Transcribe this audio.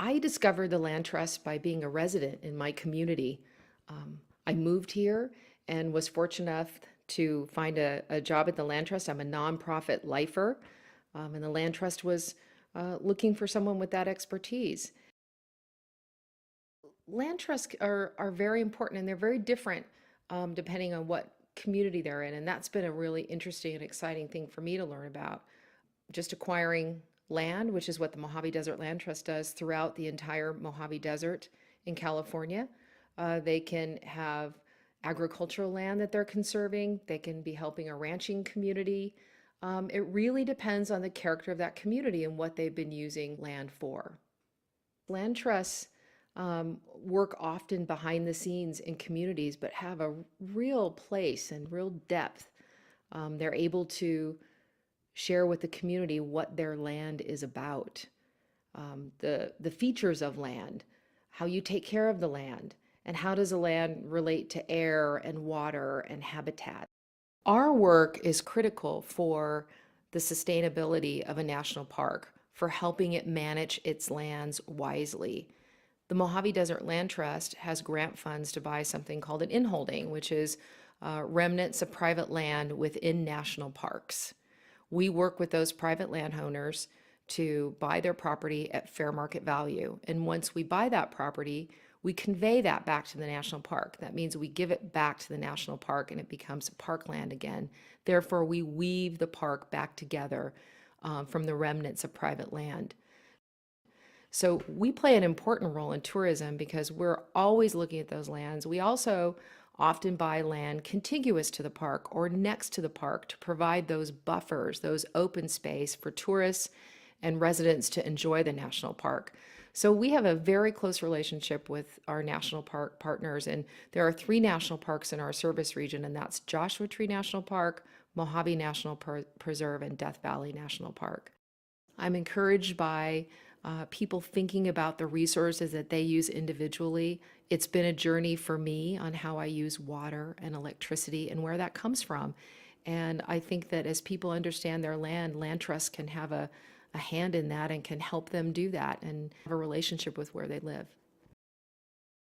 I discovered the land trust by being a resident in my community. I moved here and was fortunate enough to find a job at the land trust. I'm a nonprofit lifer, and the land trust was looking for someone with that expertise. Land trusts are very important and they're very different depending on what community they're in. And that's been a really interesting and exciting thing for me to learn about. Just acquiring land, which is what the Mojave Desert Land Trust does throughout the entire Mojave Desert in California. They can have agricultural land that they're conserving. They can be helping a ranching community. It really depends on the character of that community and what they've been using land for. Land trusts work often behind the scenes in communities, but have a real place and real depth. They're able to share with the community what their land is about, the features of land, how you take care of the land, and how does the land relate to air and water and habitat. Our work is critical for the sustainability of a national park, for helping it manage its lands wisely. The Mojave Desert Land Trust has grant funds to buy something called an inholding, which is remnants of private land within national parks. We work with those private landowners to buy their property at fair market value. And once we buy that property, we convey that back to the national park. That means we give it back to the national park and it becomes parkland again. Therefore, we weave the park back together from the remnants of private land. So we play an important role in tourism because we're always looking at those lands. We also often buy land contiguous to the park or next to the park to provide those buffers, those open space for tourists and residents to enjoy the national park. So we have a very close relationship with our national park partners, and there are 3 national parks in our service region, and that's Joshua Tree National Park, Mojave National Preserve, and Death Valley National Park. I'm encouraged by people thinking about the resources that they use individually. It's been a journey for me on how I use water and electricity and where that comes from. And I think that as people understand their land trusts can have a hand in that and can help them do that and have a relationship with where they live.